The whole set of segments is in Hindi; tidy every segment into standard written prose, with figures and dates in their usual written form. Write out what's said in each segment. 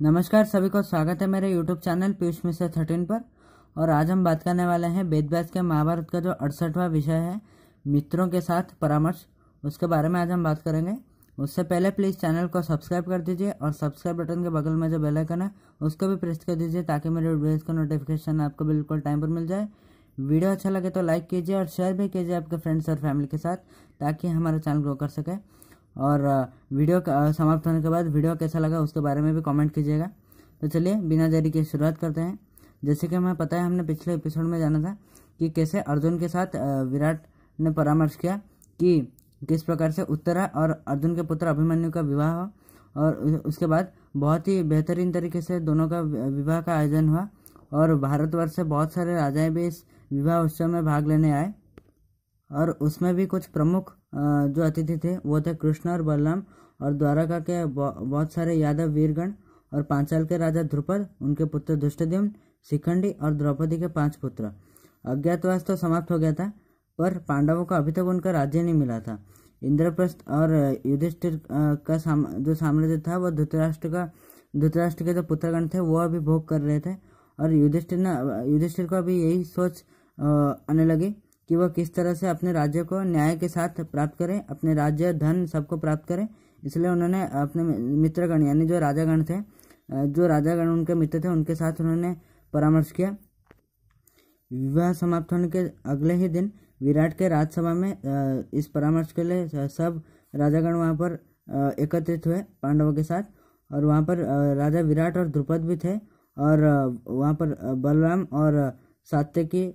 नमस्कार सभी को स्वागत है मेरे YouTube चैनल पीयूष मिश्रा 13 पर। और आज हम बात करने वाले हैं वेद व्यास के महाभारत का जो 68वां विषय है मित्रों के साथ परामर्श, उसके बारे में आज हम बात करेंगे। उससे पहले प्लीज़ चैनल को सब्सक्राइब कर दीजिए और सब्सक्राइब बटन के बगल में जो बेल आइकन है उसको भी प्रेस कर दीजिए ताकि मेरे वीडियोज़ का नोटिफिकेशन आपको बिल्कुल टाइम पर मिल जाए। वीडियो अच्छा लगे तो लाइक कीजिए और शेयर भी कीजिए आपके फ्रेंड्स और फैमिली के साथ ताकि हमारा चैनल ग्रो कर सके। और वीडियो समाप्त होने के बाद वीडियो कैसा लगा उसके बारे में भी कमेंट कीजिएगा। तो चलिए बिना देरी के शुरुआत करते हैं। जैसे कि हमें पता है, हमने पिछले एपिसोड में जाना था कि कैसे अर्जुन के साथ विराट ने परामर्श किया कि किस प्रकार से उत्तरा और अर्जुन के पुत्र अभिमन्यु का विवाह हो, और उसके बाद बहुत ही बेहतरीन तरीके से दोनों का विवाह का आयोजन हुआ और भारतवर्ष से बहुत सारे राजाएं भी इस विवाह उत्सव में भाग लेने आए। और उसमें भी कुछ प्रमुख जो अतिथि थे वो थे कृष्ण और बलराम और द्वारका के बहुत सारे यादव वीरगण और पांचाल के राजा ध्रुपद, उनके पुत्र दुष्टद्युम्न, शिखंडी और द्रौपदी के 5 पुत्र। अज्ञातवास तो समाप्त हो गया था, पर पांडवों को अभी तक उनका राज्य नहीं मिला था। इंद्रप्रस्थ और युधिष्ठिर का जो साम्राज्य था वो धृतराष्ट्र के जो पुत्रगण थे वो अभी भोग कर रहे थे। और युधिष्ठिर को अभी यही सोच आने लगी कि वह किस तरह से अपने राज्य को न्याय के साथ प्राप्त करें, अपने राज्य धन सबको प्राप्त करें। इसलिए उन्होंने अपने मित्रगण यानी जो राजागण उनके मित्र थे उनके साथ उन्होंने परामर्श किया। विवाह समाप्त होने के अगले ही दिन विराट के राजसभा में इस परामर्श के लिए सब राजागण वहाँ पर एकत्रित हुए पांडवों के साथ। और वहाँ पर राजा विराट और द्रुपद भी थे, और वहाँ पर बलराम और सात्यकी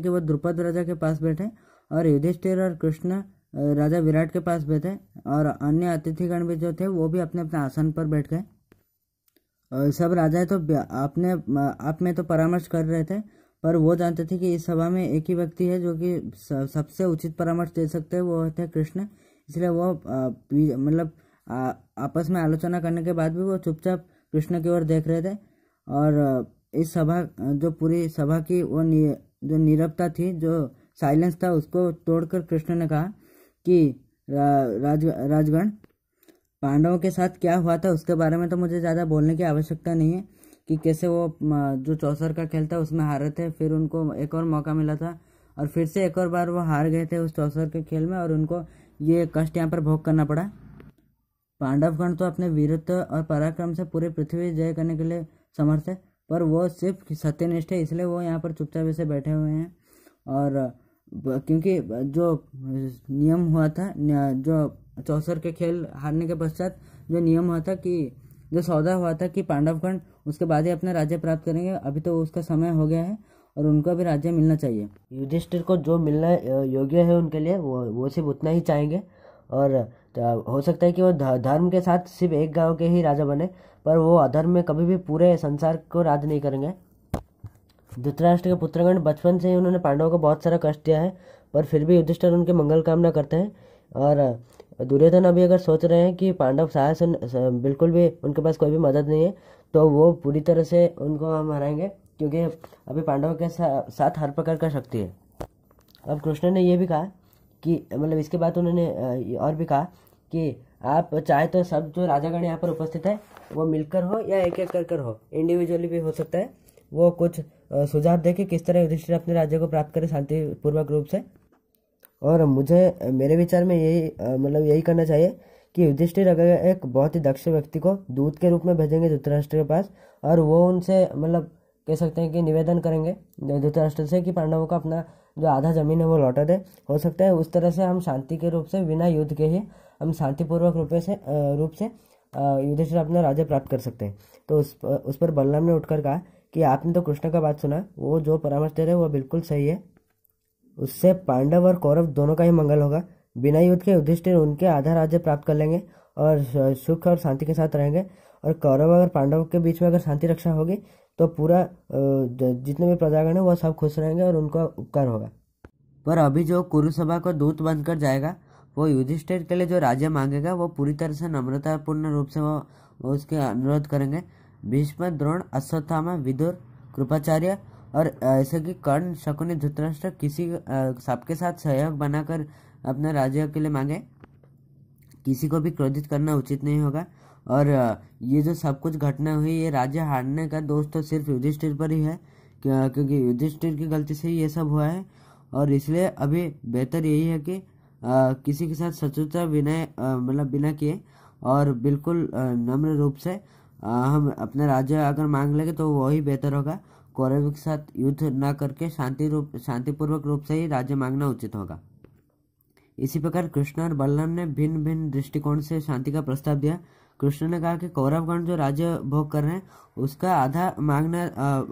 वो द्रुपद राजा के पास बैठे और युधिष्ठिर और कृष्ण राजा विराट के पास बैठे, और अन्य अतिथिगण भी जो थे वो भी अपने अपने आसन पर बैठ गए। और सब राजाएं तो अपने आप में तो परामर्श कर रहे थे, पर वो जानते थे कि इस सभा में एक ही व्यक्ति है जो कि सबसे उचित परामर्श दे सकते हैं, वो थे कृष्ण। इसलिए वो आपस में आलोचना करने के बाद भी वो चुपचाप कृष्ण की ओर देख रहे थे। और इस पूरी सभा की वो जो नीरवता थी, जो साइलेंस था, उसको तोड़कर कृष्ण ने कहा कि राजगण, पांडवों के साथ क्या हुआ था उसके बारे में तो मुझे ज़्यादा बोलने की आवश्यकता नहीं है कि कैसे वो जो चौसर का खेल था उसमें हारे थे, फिर उनको एक और मौका मिला था और फिर से एक और बार वो हार गए थे उस चौसर के खेल में, और उनको ये कष्ट यहाँ पर भोग करना पड़ा। पांडवगण तो अपने वीरत्व और पराक्रम से पूरी पृथ्वी जय करने के लिए समर्थ है, पर वो सिर्फ सत्यनिष्ठ है, इसलिए वो यहाँ पर चुपचाप ऐसे बैठे हुए हैं। और क्योंकि जो नियम हुआ था, जो चौसर के खेल हारने के पश्चात जो नियम हुआ था कि जो सौदा हुआ था कि पांडवगण उसके बाद ही अपना राज्य प्राप्त करेंगे, अभी तो उसका समय हो गया है और उनको भी राज्य मिलना चाहिए। युधिष्ठिर को जो मिलना योग्य है उनके लिए वो सिर्फ उतना ही चाहेंगे। और हो सकता है कि वो धर्म के साथ सिर्फ एक गांव के ही राजा बने, पर वो अधर्म में कभी भी पूरे संसार को राज नहीं करेंगे। धृतराष्ट्र के पुत्रगण बचपन से ही उन्होंने पांडवों को बहुत सारा कष्ट दिया है, पर फिर भी युधिष्ठिर उनकी मंगल कामना करते हैं। और दुर्योधन अभी अगर सोच रहे हैं कि पांडव बिल्कुल भी उनके पास कोई भी मदद नहीं है, तो वो पूरी तरह से उनको हम हराएंगे, क्योंकि अभी पांडवों के साथ हर प्रकार का शक्ति है। अब कृष्ण ने ये भी कहा कि इसके बाद उन्होंने और भी कहा कि आप चाहे तो सब जो राजागण यहाँ पर उपस्थित है वो मिलकर हो या एक एक कर हो, इंडिविजुअली भी हो सकता है, वो कुछ सुझाव दे कि किस तरह युधिष्ठिर अपने राज्य को प्राप्त करे शांतिपूर्वक रूप से। और मेरे विचार में यही करना चाहिए कि युधिष्ठिर अगर एक बहुत ही दक्ष व्यक्ति को दूत के रूप में भेजेंगे धृतराष्ट्र के पास, और वो उनसे कह सकते हैं कि निवेदन करेंगे धृतराष्ट्र से कि पांडवों को अपना जो आधा जमीन है वो लौटा दे। हो सकता है उस तरह से हम शांति के रूप से, बिना युद्ध के ही हम शांतिपूर्वक रूप से युधिष्ठिर अपना राज्य प्राप्त कर सकते हैं। तो उस पर बलराम ने उठकर कहा कि आपने तो कृष्ण का बात सुना, वो जो परामर्श दे रहे हैं वो बिल्कुल सही है, उससे पांडव और कौरव दोनों का ही मंगल होगा। बिना युद्ध के युधिष्ठिर उनके आधा राज्य प्राप्त कर लेंगे और सुख और शांति के साथ रहेंगे। और कौरव और पांडव के बीच में अगर शांति रक्षा होगी तो पूरा जितने भी प्रजागण है वो सब खुश रहेंगे और उनका उपकार होगा। पर अभी जो कुरुसभा को दूत बनकर जाएगा वो युधिष्ठिर के लिए जो राज्य मांगेगा वो पूरी तरह से नम्रतापूर्ण रूप से वो उसके अनुरोध करेंगे। भीष्म, द्रोण, अश्वत्थामा, विदुर, कृपाचार्य और ऐसे कि कर्ण, शकुनि, धृतराष्ट्र किसी सबके साथ सहयोग बनाकर अपने राज्य के लिए मांगे। किसी को भी क्रोधित करना उचित नहीं होगा और ये जो सब कुछ घटना हुई, ये राज्य हारने का दोष तो सिर्फ युधिष्ठिर पर ही है, क्योंकि युधिष्ठिर की गलती से ही ये सब हुआ है। और इसलिए अभी बेहतर यही है कि किसी के साथ शत्रुता विनय मतलब बिना किए और बिल्कुल नम्र रूप से हम अपने राज्य अगर मांग लेंगे तो वही बेहतर होगा। कौरवों के साथ युद्ध न करके शांतिपूर्वक रूप से ही राज्य मांगना उचित होगा। इसी प्रकार कृष्ण और बलराम ने भिन्न भिन्न दृष्टिकोण से शांति का प्रस्ताव दिया। कृष्ण ने कहा कि कौरवगण जो राज्य भोग कर रहे हैं उसका आधा मांगना,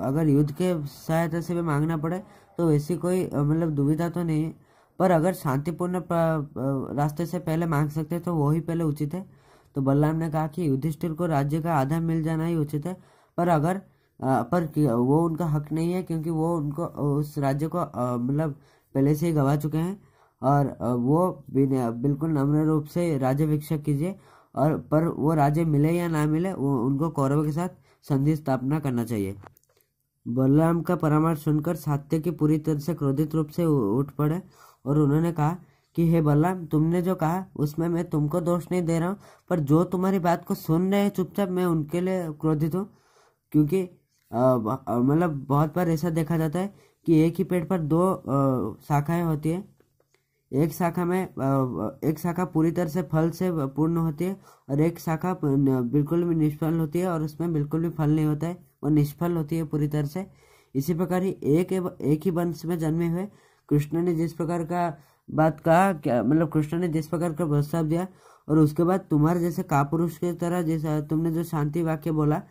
अगर युद्ध के सहायता से भी मांगना पड़े तो ऐसी कोई मतलब दुविधा तो नहीं है, पर अगर शांतिपूर्ण रास्ते से पहले मांग सकते हैं तो वही पहले उचित है। तो बलराम ने कहा कि युधिष्ठिर को राज्य का आधा मिल जाना ही उचित है, पर अगर वो उनका हक नहीं है, क्योंकि वो उनको उस राज्य को मतलब पहले से ही गवा चुके हैं। और वो बिल्कुल नम्र रूप से राज्य भिक्षा कीजिए, और पर वो राज्य मिले या ना मिले वो उनको कौरवों के साथ संधि स्थापना करना चाहिए। बलराम का परामर्श सुनकर सात्यकी पूरी तरह से क्रोधित रूप से उठ पड़े और उन्होंने कहा कि हे बलराम, तुमने जो कहा उसमें मैं तुमको दोष नहीं दे रहा हूँ, पर जो तुम्हारी बात को सुन रहे हैं चुपचाप, मैं उनके लिए क्रोधित हूँ। क्योंकि मतलब बहुत बार ऐसा देखा जाता है कि एक ही पेड़ पर दो शाखाएं होती है। एक शाखा पूरी तरह से फल से पूर्ण होती है और एक शाखा बिल्कुल भी निष्फल होती है और उसमें बिल्कुल भी फल नहीं होता है, वो निष्फल होती है पूरी तरह से। इसी प्रकार ही एक ही वंश में जन्मे हुए कृष्ण ने जिस प्रकार का बात कहा, क्या मतलब कृष्ण ने जिस प्रकार का प्रस्ताव दिया, और उसके बाद तुम्हारे जैसे कापुरुष की तरह जैसा तुमने जो शांति वाक्य बोला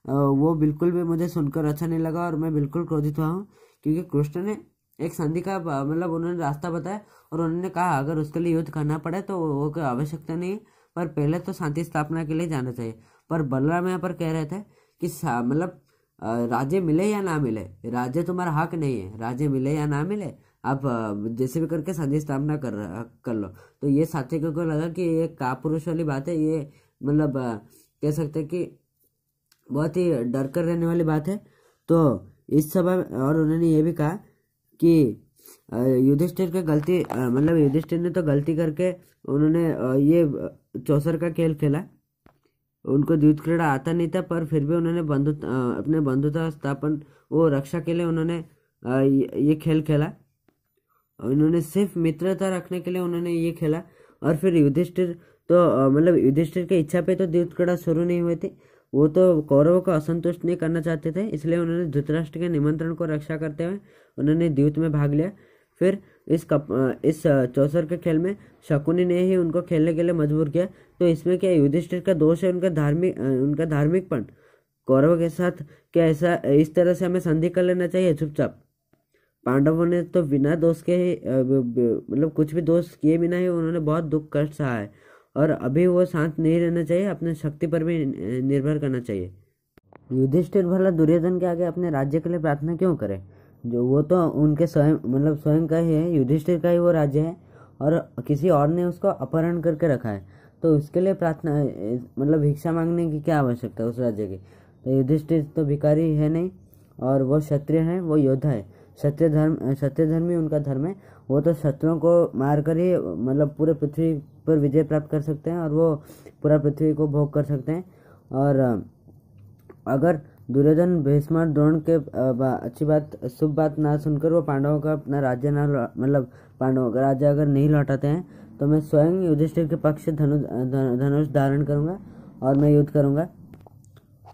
वो बिल्कुल भी मुझे सुनकर अच्छा नहीं लगा और मैं बिल्कुल क्रोधित हुआ हूँ। क्योंकि कृष्ण ने एक संधि का मतलब उन्होंने रास्ता बताया और उन्होंने कहा अगर उसके लिए युद्ध करना पड़े तो वो कोई आवश्यकता नहीं है, पर पहले तो शांति स्थापना के लिए जाना चाहिए। पर बलराम यहाँ पर कह रहे थे कि मतलब राज्य मिले या ना मिले, राज्य तुम्हारा हक नहीं है, राज्य मिले या ना मिले आप जैसे भी करके संधि स्थापना कर लो। तो ये सात्विक को लगा कि ये कापुरुष वाली बात है, ये मतलब कह सकते हैं कि बहुत ही डर कर रहने वाली बात है। तो इस सभा में और उन्होंने ये भी कहा कि युधिष्ठिर की गलती मतलब युधिष्ठिर ने तो गलती करके उन्होंने ये चौसर का खेल खेला, उनको द्यूत क्रीड़ा आता नहीं था, पर फिर भी उन्होंने अपने बंधुता स्थापन वो रक्षा के लिए उन्होंने ये खेल खेला। उन्होंने सिर्फ मित्रता रखने के लिए उन्होंने ये खेला। और फिर युधिष्ठिर तो मतलब युधिष्ठिर की इच्छा पे तो द्यूत क्रीड़ा शुरू नहीं हुई थी, वो तो कौरवों को असंतुष्ट नहीं करना चाहते थे, इसलिए उन्होंने धृतराष्ट्र के निमंत्रण को रक्षा करते हुए उन्होंने द्यूत में भाग लिया। फिर इस चौसर के खेल में शकुनी ने ही उनको खेलने के लिए मजबूर किया। तो इसमें क्या युधिष्ठिर का दोष है, उनका धार्मिकपन? कौरवों के साथ क्या ऐसा इस तरह से हमें संधि कर लेना चाहिए चुपचाप? पांडवों ने तो बिना दोष के ही मतलब कुछ भी दोष किए बिना ही उन्होंने बहुत दुख कष्ट सहा है, और अभी वो शांत नहीं रहना चाहिए, अपने शक्ति पर भी निर्भर करना चाहिए। युधिष्ठिर भला दुर्योधन के आगे अपने राज्य के लिए प्रार्थना क्यों करे? जो वो तो उनके स्वयं का ही है, युधिष्ठिर का ही वो राज्य है और किसी और ने उसको अपहरण करके रखा है, तो उसके लिए प्रार्थना मतलब भिक्षा मांगने की क्या आवश्यकता है उस राज्य की? तो युधिष्ठिर तो भिखारी है नहीं, और वो क्षत्रिय है, वो योद्धा है। सत्य धर्म ही उनका धर्म है। वो तो शत्रुओं को मार कर ही मतलब पूरे पृथ्वी पर विजय प्राप्त कर सकते हैं और वो पूरा पृथ्वी को भोग कर सकते हैं। और अगर दुर्योधन भीष्म द्रोण के अच्छी बात शुभ बात ना सुनकर वो पांडवों का अपना राज्य ना मतलब पांडवों का राज्य अगर नहीं लौटाते हैं, तो मैं स्वयं युधिष्ठिर के पक्ष से धनुष धारण करूंगा और मैं युद्ध करूंगा।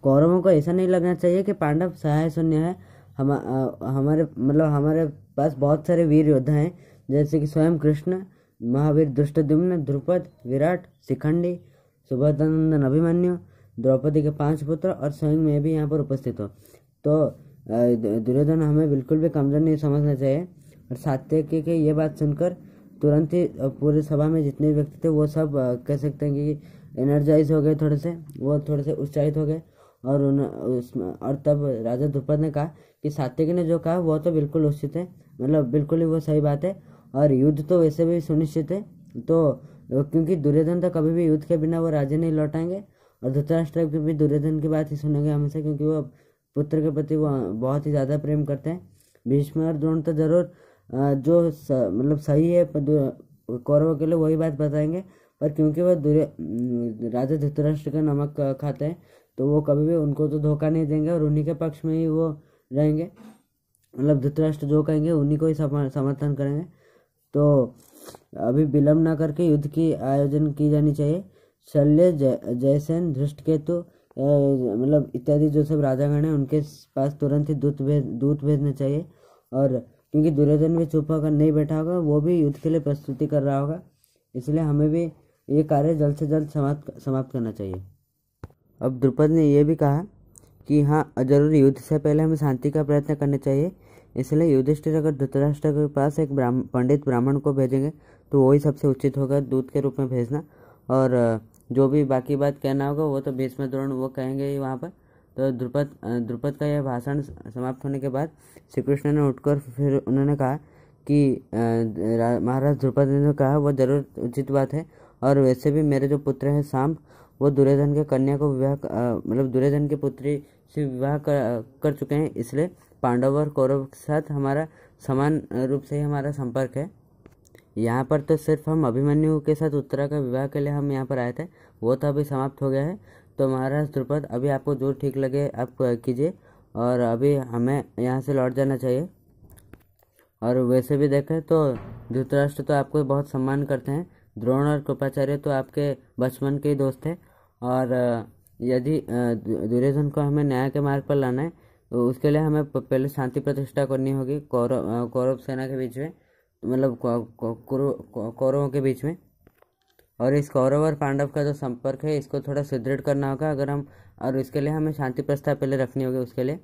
कौरवों को ऐसा नहीं लगना चाहिए कि पांडव सहाय शून्य है। हमारे पास बहुत सारे वीर योद्धा हैं, जैसे कि स्वयं कृष्ण, महावीर धृष्टद्युम्न, द्रुपद, विराट, शिखंडी, सुभद्रानंदन, अभिमन्यु, द्रौपदी के 5 पुत्र और स्वयं मैं भी यहाँ पर उपस्थित हूँ। तो दुर्योधन हमें बिल्कुल भी कमजोर नहीं समझना चाहिए। और सात्यकी की ये बात सुनकर तुरंत ही पूरी सभा में जितने व्यक्ति थे वो सब कह सकते हैं कि एनर्जाइज हो गए, वो थोड़े से उत्साहित हो गए। और तब राजा द्रुपद ने कहा कि सात्यकी ने जो कहा वो तो बिल्कुल उचित है, मतलब बिल्कुल ही वो सही बात है, और युद्ध तो वैसे भी सुनिश्चित है। तो क्योंकि दुर्योधन तो कभी भी युद्ध के बिना वो राज्य नहीं लौटाएंगे, और धृतराष्ट्र भी दुर्योधन की बात ही सुनेंगे हमेशा, क्योंकि वो पुत्र के प्रति वो बहुत ही ज़्यादा प्रेम करते हैं। भीष्म और द्रोण तो जरूर जो मतलब सही है कौरवों के लिए वही बात बताएंगे, पर क्योंकि वह राजा धृतराष्ट्र का नमक खाते हैं, तो वो कभी भी उनको तो धोखा नहीं देंगे और उन्हीं के पक्ष में ही वो रहेंगे। मतलब धृतराष्ट्र जो कहेंगे उन्हीं को ही समर्थन करेंगे। तो अभी विलम्ब ना करके युद्ध की आयोजन की जानी चाहिए। शल्य, जयसेन, धृष्टकेतु मतलब इत्यादि जो सब राजागण हैं उनके पास तुरंत ही दूत भेजने चाहिए। और क्योंकि दुर्योधन भी चुप होकर नहीं बैठा होगा, वो भी युद्ध के लिए प्रस्तुति कर रहा होगा, इसलिए हमें भी ये कार्य जल्द से जल्द समाप्त करना चाहिए। अब द्रुपद ने ये भी कहा कि हाँ, जरूर युद्ध से पहले हमें शांति का प्रयत्न करने चाहिए। इसलिए युधिष्ठिर अगर धृतराष्ट्र के पास एक पंडित ब्राह्मण को भेजेंगे तो वही सबसे उचित होगा दूत के रूप में भेजना। और जो भी बाकी बात कहना होगा वो तो भीष्म द्रोण वो कहेंगे ही वहाँ पर। तो द्रुपद का यह भाषण समाप्त होने के बाद श्री कृष्ण ने उठकर फिर उन्होंने कहा कि महाराज द्रुपद ने जो कहा वो जरूर उचित बात है। और वैसे भी मेरे जो पुत्र हैं सांब, वो दुर्योधन के कन्या को विवाह मतलब दुर्योधन की पुत्री से विवाह कर चुके हैं। इसलिए पांडव और कौरव के साथ हमारा समान रूप से ही हमारा संपर्क है। यहाँ पर तो सिर्फ हम अभिमन्यु के साथ उत्तरा का विवाह के लिए हम यहाँ पर आए थे, वो तो अभी समाप्त हो गया है। तो महाराज द्रुपद, अभी आपको जो ठीक लगे आप कीजिए, और अभी हमें यहाँ से लौट जाना चाहिए। और वैसे भी देखें तो धृतराष्ट्र तो आपको बहुत सम्मान करते हैं, द्रोण और कृपाचार्य तो आपके बचपन के ही दोस्त हैं। और यदि दुर्योधन को हमें न्याय के मार्ग पर लाना है तो उसके लिए हमें पहले शांति प्रतिष्ठा करनी होगी कौरव सेना के बीच में, मतलब कौरवों के बीच में। और इस कौरव और पांडव का जो संपर्क है इसको थोड़ा सुदृढ़ करना होगा अगर हम, और इसके लिए हमें शांति प्रस्ताव पहले रखनी होगी उसके लिए।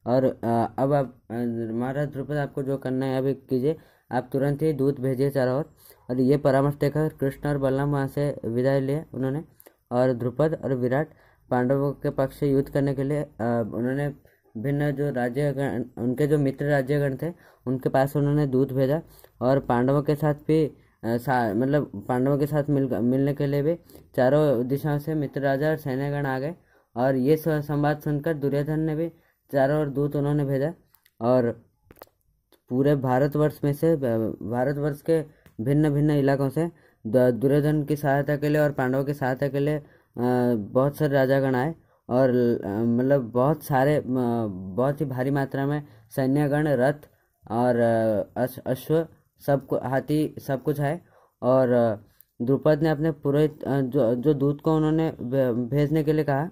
और अब आप महाराज द्रुपद, आपको जो करना है अभी कीजिए, आप तुरंत ही दूत भेजिए चारों ओर। और ये परामर्श देकर कृष्ण और बलराम वहाँ से विदाई लिए उन्होंने। और द्रुपद और विराट पांडवों के पक्ष से युद्ध करने के लिए उन्होंने भिन्न जो राज्यगण, उनके जो मित्र राज्यगण थे उनके पास उन्होंने दूत भेजा। और पांडवों के साथ भी मतलब पांडवों के साथ मिलने के लिए भी चारों दिशाओं से मित्र राजा और सैन्यगण आ गए। और ये संवाद सुनकर दुर्योधन ने भी चारों ओर दूत उन्होंने भेजा। और पूरे भारतवर्ष में से, भारतवर्ष के भिन्न भिन्न इलाकों से दुर्योधन की सहायता के लिए और पांडवों की सहायता के लिए बहुत सारे राजागण आए। और मतलब बहुत ही भारी मात्रा में सैन्यगण, रथ और अश्व, हाथी सब कुछ आए। और द्रुपद ने अपने पुरोहित जो दूत को उन्होंने भेजने के लिए कहा,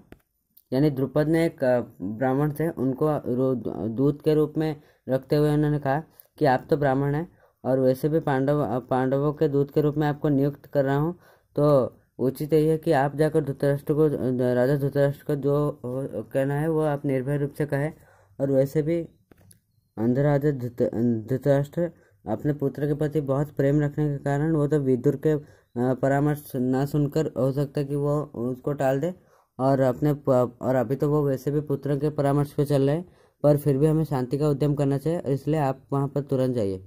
यानी द्रुपद ने एक ब्राह्मण थे उनको दूत के रूप में रखते हुए उन्होंने कहा कि आप तो ब्राह्मण हैं और वैसे भी पांडवों के दूत के रूप में आपको नियुक्त कर रहा हूँ, तो उचित यही है कि आप जाकर राजा धृतराष्ट्र को जो कहना है वो आप निर्भय रूप से कहें। और वैसे भी राजा धृतराष्ट्र अपने पुत्र के प्रति बहुत प्रेम रखने के कारण वो तो विदुर के परामर्श ना सुनकर हो सकता है कि वो उसको टाल दे। और अभी तो वो वैसे भी पुत्र के परामर्श पे चल रहे हैं, पर फिर भी हमें शांति का उद्यम करना चाहिए। इसलिए आप वहाँ पर तुरंत जाइए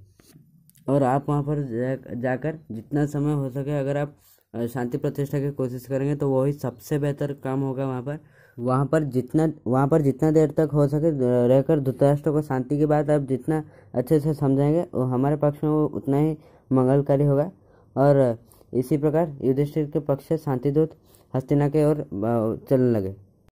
और आप वहाँ पर जाकर जितना समय हो सके अगर आप शांति प्रतिष्ठा की कोशिश करेंगे तो वही सबसे बेहतर काम होगा। वहाँ पर जितना देर तक हो सके रहकर धृतराष्ट्र को शांति की बात आप जितना अच्छे से समझाएंगे वो हमारे पक्ष में वो उतना ही मंगलकारी होगा। और इसी प्रकार युधिष्ठिर के पक्ष से शांतिदूत हस्तिना की ओर चलने लगे।